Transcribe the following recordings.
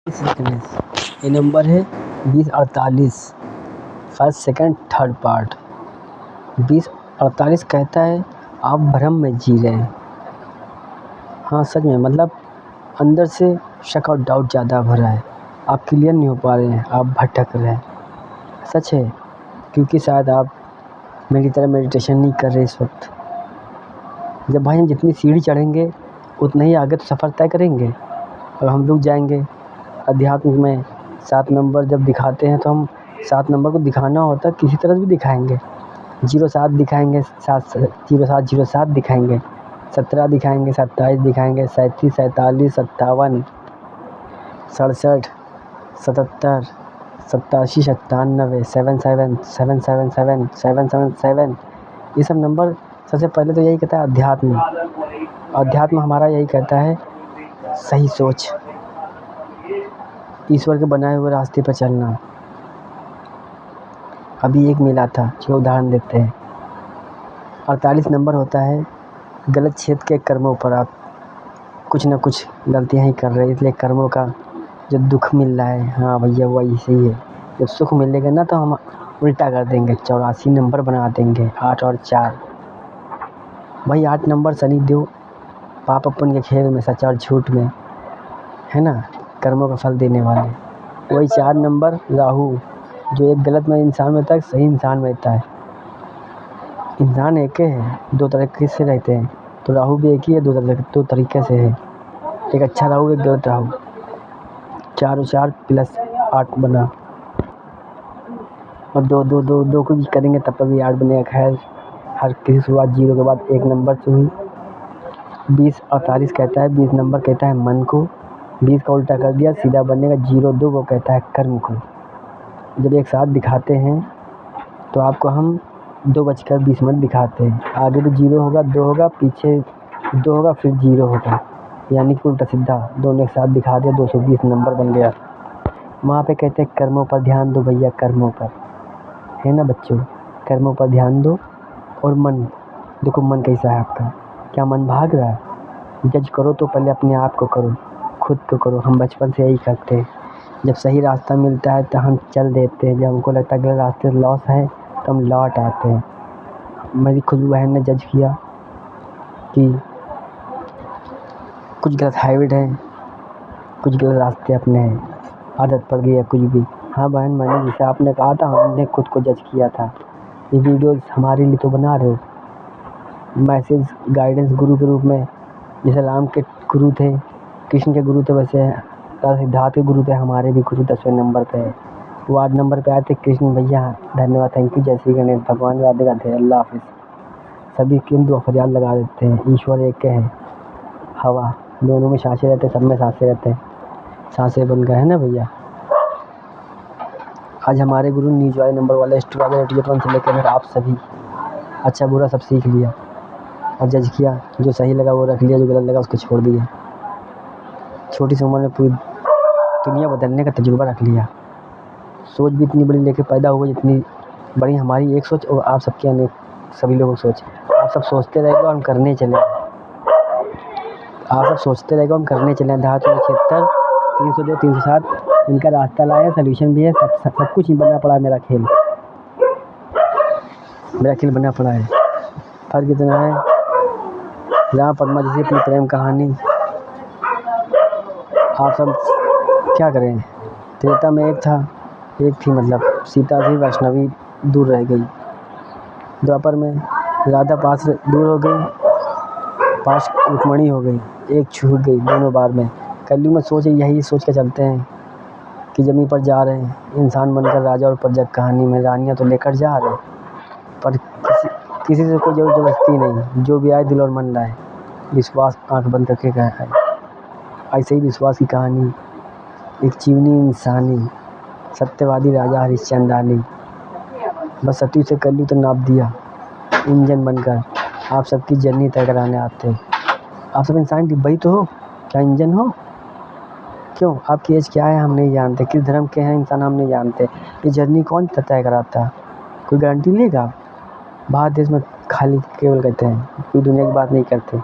Sequence ये number है 2048 first second third part. 2048 कहता है आप भ्रम में जी रहे हैं। हाँ सच में, मतलब अंदर से शक और डाउट ज़्यादा भरा है। आप क्लियर नहीं हो पा रहे हैं, आप भटक रहे हैं। सच है, क्योंकि शायद आप मेरी तरह मेडिटेशन नहीं कर रहे इस वक्त। जब भाई हम जितनी सीढ़ी चढ़ेंगे उतना ही आगे तो सफ़र तय करेंगे। और हम रुक जाएंगे। अध्यात्म में 7 नंबर जब दिखाते हैं तो हम 7 नंबर को दिखाना होता है, किसी तरह भी दिखाएंगे। 07 दिखाएंगे, 0707 दिखाएंगे, 17 दिखाएंगे, 27 दिखाएंगे, 37, 47, 57, 67, 77, 87, 97, 77, 777, 777। ये सब नंबर सबसे पहले तो यही कहता है अध्यात्म हमारा यही कहता है सही सोच, ईश्वर के बनाए हुए रास्ते पर चलना। अभी एक मिला था, जो उदाहरण देते हैं। 48 नंबर होता है गलत क्षेत्र के कर्मों पर आप कुछ ना कुछ गलतियां ही कर रहे हैं, इसलिए कर्मों का जो दुख मिल रहा है, हाँ भैया वो ऐसे ही है। जब सुख मिलेगा ना तो हम उल्टा कर देंगे, 84 नंबर बना देंगे। 8 और 4 भाई 8 नंबर शनिदेव पाप अपन के खेल में, सच और झूठ में, है ना, कर्मों का फल देने वाले। वही 4 नंबर राहु, जो एक गलत में इंसान में रहता है, सही इंसान में रहता है। इंसान एक ही है, 2 तरीके से रहते हैं, तो राहु भी एक ही है, 2 तरीके से है। एक अच्छा राहु, एक गलत राहु। 4 और 4 प्लस 8 बना, और 2 को भी करेंगे तब पर भी 8 बनेगा। खैर, हर किसी शुरुआत 0 के बाद 1 नंबर से हुई। 2048 कहता है, 20 नंबर कहता है मन को, 20 का उल्टा कर दिया, सीधा बनेगा 02 को कहता है कर्म को। जब एक साथ दिखाते हैं तो आपको हम 2:20 दिखाते हैं। आगे भी 0 होगा, 2 होगा, पीछे 2 होगा, फिर 0 होगा, यानी कि उल्टा सीधा दोनों एक साथ दिखा दिया, 220 नंबर बन गया। वहाँ पे कहते हैं कर्मों पर ध्यान दो भैया, कर्मों पर, है ना बच्चों, कर्मों पर ध्यान दो। और मन देखो, मन कैसा है आपका, क्या मन भाग रहा है? जज करो तो पहले अपने आप को करो, खुद को करो। हम बचपन से यही करते हैं, जब सही रास्ता मिलता है तो हम चल देते हैं, जब हमको लगता है गलत रास्ते लॉस है तो हम लौट आते हैं। मेरी खुद बहन ने जज किया कि कुछ गलत हैबिट है, कुछ गलत रास्ते अपने हैं, आदत पड़ गई है कुछ भी। हाँ बहन, मैंने जैसे आपने कहा था, हमने खुद को जज किया था। ये वीडियोस हमारे लिए तो बना रहे हो, मैसेज गाइडेंस गुरु के रूप में। जैसे राम के गुरु थे, कृष्ण के गुरु थे, वैसे सिद्धार्थ के गुरु थे, हमारे भी गुरु 10वें नंबर पे है। वो 8 नंबर पे आए थे कृष्ण भैया, धन्यवाद, थैंक यू, जय श्री गणेश, भगवान राधे राधे, अल्लाह हाफिज़। सभी क्यों दो फरियाद लगा देते हैं, ईश्वर एक के हैं। हवा दोनों में सांसें रहते हैं, सब में सांसें रहते हैं, सांसें बन गए, है ना भैया। आज हमारे गुरु न्यूज वाले नंबर वाले स्टूडेंट से लेकर आप सभी अच्छा बुरा सब सीख लिया और जज किया। जो सही लगा वो रख लिया, जो गलत लगा उसको छोड़ दिया। छोटी सी उम्र में पूरी दुनिया बदलने का तजुर्बा रख लिया। सोच भी इतनी बड़ी लेके पैदा हुआ जितनी बड़ी हमारी एक सोच, और आप सबके अनेक सभी लोगों की सोच। आप सब सोचते रहेगा, हम करने चले। आप सब सोचते रहेगा, हम करने चले। 73, 302, 307 इनका रास्ता लाया, सोल्यूशन भी है, सब कुछ ही बनना पड़ा। मेरा खेल बनना पड़ा है। फर्क इतना है, राम पद्मा जैसी अपनी प्रेम कहानी आप सब क्या करें। त्रेता में एक थी, मतलब सीता थी, वैष्णवी दूर रह गई। द्वापर में राधा पास दूर हो गई, पास रुक्मणी हो गई, एक छूट गई दोनों बार में। कलयुग में सोच यही सोच के चलते हैं कि ज़मीन पर जा रहे हैं इंसान बनकर, राजा और प्रजा कहानी में रानियाँ तो लेकर जा रहे हैं, पर किसी से कोई ज़बरदस्ती नहीं। जो भी आए दिल और मन लाए, विश्वास आंख बंद करके गया है। ऐसे ही विश्वास की कहानी, एक जीवनी इंसानी, सत्यवादी राजा हरिश्चंद्रानी, बस सती से कलयुग तो नाप दिया इंजन बनकर। आप सबकी जर्नी तय कराने आते हैं। आप सब इंसान डिब्बा ही तो हो, क्या इंजन हो? क्यों, आपकी एज क्या है हम नहीं जानते, किस धर्म के हैं इंसान हम नहीं जानते। ये जर्नी कौन तय कराता? कोई गारंटी लेगा? बाहर देश में खाली केवल कहते हैं, कोई दुनिया की बात नहीं करते।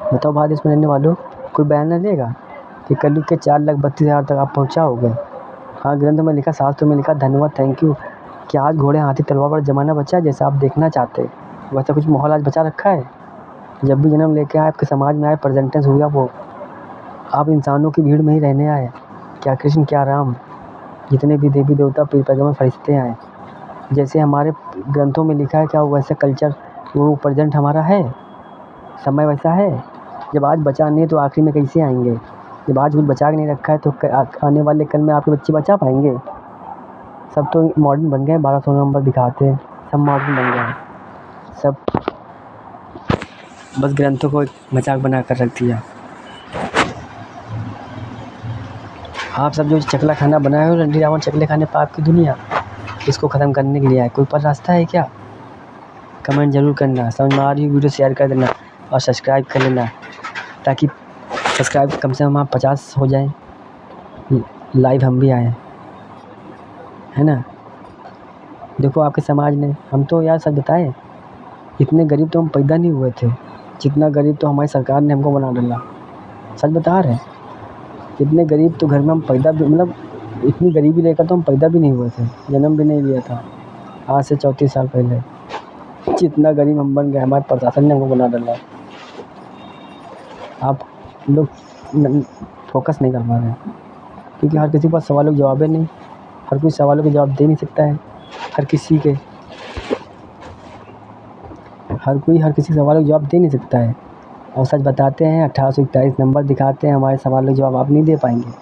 बताओ, बाहर देश में रहने वालों कोई बयान न लेगा कि कलयुग के 4,32,000 तक आप पहुँचाओगे। हाँ, ग्रंथ में लिखा, शास्त्र में लिखा, धन्यवाद, थैंक यू। क्या आज घोड़े, हाथी, तलवार वाला ज़माना बचा है जैसा आप देखना चाहते हैं? वैसा कुछ माहौल आज बचा रखा है? जब भी जन्म लेके आए, आपके समाज में आए, प्रेजेंट टेंस हुआ वो आप इंसानों की भीड़ में ही रहने आए। क्या कृष्ण, क्या राम, जितने भी देवी देवता, पीर पैगंबर, फरिश्ते आए, जैसे हमारे ग्रंथों में लिखा है, क्या वैसे कल्चर वो प्रेजेंट हमारा है? समय वैसा है? जब आज बचा नहीं तो आखिरी में कैसे आएंगे? जब आज कुछ बचा के नहीं रखा है तो आने वाले कल में आपके बच्चे बचा पाएंगे? सब तो मॉडर्न बन गए, 1200 नंबर दिखाते हैं, सब मॉडर्न बन गए हैं, सब बस ग्रंथों को एक मजाक बना कर रख दिया। आप सब जो चकला खाना बनाए हो, रंडी रावण चकले खाने पाप की दुनिया, इसको ख़त्म करने के लिए आए। कोई पर रास्ता है क्या? कमेंट ज़रूर करना। समझ में आ रही हो वीडियो शेयर कर देना और सब्सक्राइब कर लेना, ताकि सब्सक्राइब कम से कम आप 50 हो जाएं, लाइव हम भी आएँ, है ना। देखो आपके समाज ने, हम तो यार सच बताएं, इतने गरीब तो हम पैदा नहीं हुए थे, जितना गरीब तो हमारी सरकार ने हमको बना डाला। सच बता रहे हैं, इतने गरीब तो घर में हम पैदा भी, मतलब इतनी गरीबी लेकर तो हम पैदा भी नहीं हुए थे, जन्म भी नहीं लिया था। आज से 34 साल पहले जितना गरीब हम बन गए, हमारे प्रशासन ने हमको बना डाला। आप लोग फोकस नहीं कर पा रहे हैं, क्योंकि हर किसी के पास सवालों के जवाब नहीं, हर कोई सवालों के जवाब दे नहीं सकता है। हर किसी के सवालों के जवाब दे नहीं सकता है। और सच बताते हैं, 1841 नंबर दिखाते हैं, हमारे सवालों के जवाब आप नहीं दे पाएंगे।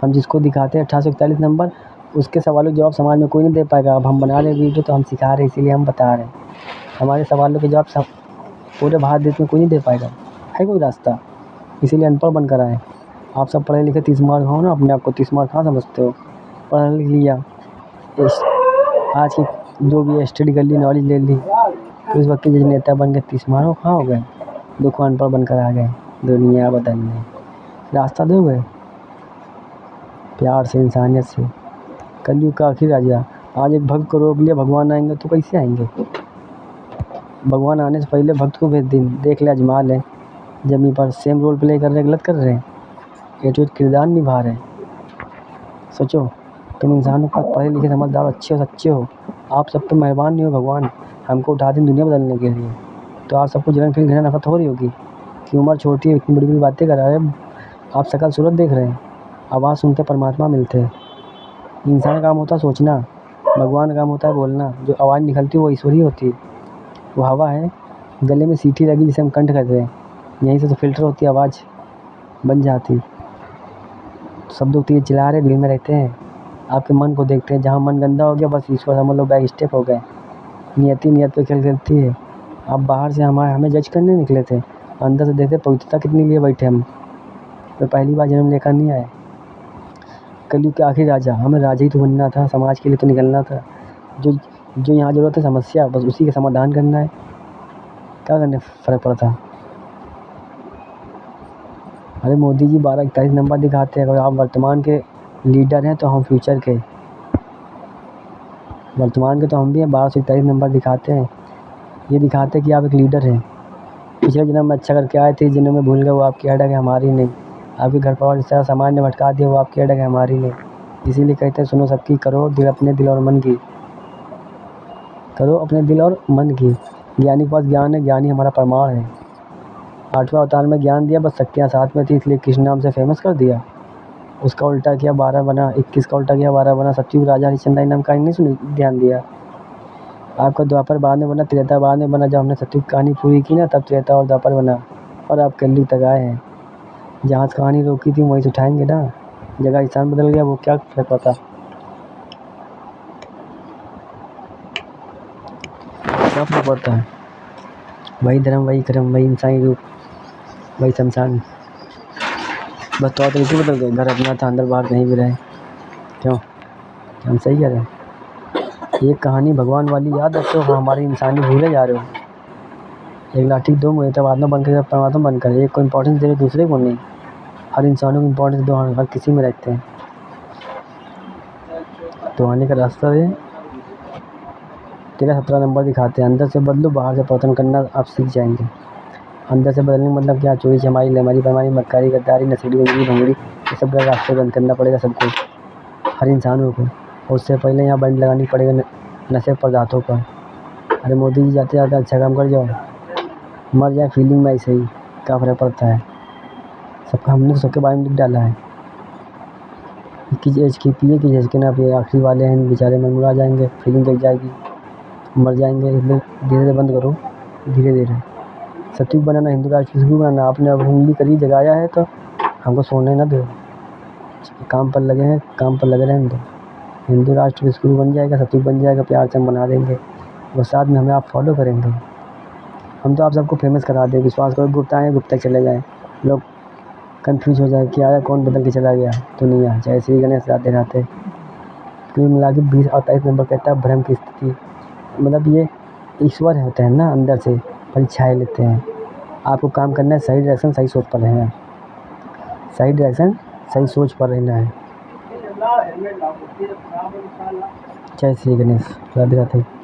हम जिसको दिखाते हैं 1841 नंबर, उसके सवालों के जवाब समाज में कोई नहीं दे पाएगा। अब हम बना रहे वीडियो तो हम सिखा रहे हैं, इसीलिए हम बता रहे हैं। हमारे सवालों के जवाब सब पूरे भारत देश में कोई नहीं दे पाएगा, है कोई रास्ता? इसीलिए अनपढ़ बनकर आए। आप सब पढ़े लिखे 30 मार्क हो ना, अपने आप को 30 मार्क कहाँ समझते हो? पढ़ लिख लिया, आज की जो भी स्टडी कर ली, नॉलेज ले ली, तो इस वक्त के जो नेता बन गए 30 मार्क कहाँ हो गए? देखो अनपढ़ बनकर आ गए, दुनिया बदलने। रास्ता दोगे प्यार से, इंसानियत से। कलयुग का आखिर राजा, आज एक भक्त को रोक लिया, भगवान आएंगे तो कैसे आएंगे? भगवान आने से पहले भक्त को भेज दिन, देख ले अजमा लें। जमीन पर सेम रोल प्ले कर रहे, गलत कर रहे हैं, एटूट किरदार निभा रहे हैं। सोचो, तुम इंसानों का पढ़े लिखे, समझदार, अच्छे हो, सच्चे हो, आप सब तो मेहरबान नहीं हो। भगवान हमको उठा दें दुनिया बदलने के लिए, तो आप सबको जलन, फिर घृणा, नफरत हो रही होगी कि उम्र छोटी है, इतनी बड़ी बड़ी बातें कर रहे हैं। आप शकल सूरत देख रहे हैं, आवाज़ सुनते परमात्मा मिलते हैं। इंसान का काम होता है सोचना, भगवान का काम होता है बोलना। जो आवाज़ निकलती है वो ईश्वरी होती है, वो हवा है। गले में सीटी लगी जिसे हम कंठ कहते हैं, यहीं से तो फिल्टर होती है, आवाज़ बन जाती। सब लोग तेज चिल्ला रहे, दिल में रहते हैं, आपके मन को देखते हैं। जहाँ मन गंदा हो गया, बस ईश्वर समझ लो बैक स्टेप हो गए। नियत पे खेल खेलती है। आप बाहर से हमें जज करने निकले थे, अंदर से देखते पवित्रता कितनी लिए बैठे हम। तो पहली बार जन्म लेकर नहीं आए। कलयुग के आखिरी राजा, हमें राजा ही तो बनना था, समाज के लिए तो निकलना था। जो यहाँ ज़रूरत है समस्या, बस उसी का समाधान करना है। क्या करने फ़र्क पड़ता? अरे मोदी जी 1241 नंबर दिखाते हैं। अगर आप वर्तमान के लीडर हैं तो हम फ्यूचर के, वर्तमान के तो हम भी हैं। 1241 नंबर दिखाते हैं, ये दिखाते हैं कि आप एक लीडर हैं। पिछले जन्म में अच्छा करके आए थे, जन्म में भूल गए, वो आपकी अड़ग है, हमारी नहीं। आपके घर परिवार जिस तरह समाज ने भटका दिया, वो आपकी अड़ग है, हमारी नहीं। इसीलिए कहते हैं सुनो सबकी, करो दिल अपने, दिल और मन की, करो अपने दिल और मन की। ज्ञानी के पास ज्ञान है, ज्ञानी हमारा प्रमाण है। 8वें अवतार में ज्ञान दिया, बस शक्तियाँ साथ में थी, इसलिए कृष्ण नाम से फेमस कर दिया। उसका उल्टा किया 12 बना, 21 का उल्टा किया 12 बना। सतयुग राजा हरिश्चंद्र नाम का नहीं सुन ध्यान दिया। आपका द्वापर बाद में बना, त्रेता बाद में बना। जब हमने सतयुग कहानी पूरी की ना, तब त्रेता और द्वापर बना, और आप कलयुग तक आए हैं। जहाँ से कहानी रोकी थी वहीं से उठाएंगे ना। जगह स्थान बदल गया, वो क्या फर्क पड़ता? क्या फर्क पड़ता है? वही धर्म, वही कर्म, वही इंसानी रूप, वही शमशान। बस तो तरीके बदल गए। घर अपना था, अंदर बाहर कहीं भी रहे। क्यों? हम सही कह रहे हैं? एक कहानी भगवान वाली याद रखते हो, हमारी इंसानी भूले जा रहे हो। एक लाठी दो मुझे, तब आत्मा बनकर परमात्मा बनकर। एक को इम्पोर्टेंस दे रहे, दूसरे को नहीं। हर इंसानों को इम्पोर्टेंस दो, हर किसी में रखते हैं। तो आने का रास्ता है 13-17 नंबर दिखाते हैं। अंदर से बदलो, बाहर से पतन करना आप सीख जाएंगे। अंदर से बदलने का मतलब क्या? चोरी चमारी लेमारी बेईमानी मक्कारी गद्दारी नशेड़ी उंगली भंगड़ी ये सब का रास्ते बंद करना पड़ेगा सबको, हर इंसानों को। और उससे पहले यहाँ बंद लगानी पड़ेगा नशे पदार्थों पर। अरे मोदी जी जाते जाते अच्छा काम कर जाओ, मर जाए फीलिंग में ऐसे ही, क्या फ़र्क पड़ता है? सबका हमने तो सबके बारे में लिख डाला है। किस एज की पिए किस एज के ना पिए, आखिरी वाले हैं बेचारे मनमुरा जाएंगे, फीलिंग गिर जाएगी, मर जाएंगे। इसलिए धीरे धीरे बंद करो, धीरे धीरे। सत्युग बनाना, हिंदू राष्ट्र स्कूल बनाना, आपने अब उंगली करी जगाया है तो हमको सोने ना दो, काम पर लगे हैं, काम पर लगे रहें दो। हिंदू राष्ट्र स्कूल बन जाएगा, सत्युग बन जाएगा, प्यार से हम बना देंगे और साथ में हमें आप फॉलो करेंगे। हम तो आप सबको फेमस करा दें, विश्वास करो, गुप्ता आएँ गुप्ता चले जाएँ, लोग कन्फ्यूज़ हो जाए कि आया कौन बदल के चला गया दुनिया। जय श्री गणेश राधे राधे। कुल मिला के 20 और 23 नंबर कहता है भ्रम की स्थिति, मतलब ये ईश्वर होते हैं ना, अंदर से परीक्षाएँ लेते हैं। आपको काम करना है, सही डायरेक्शन सही सोच पर रहना है, सही डायरेक्शन सही सोच पर रहना है। जय श्री गणेश राधे राधे।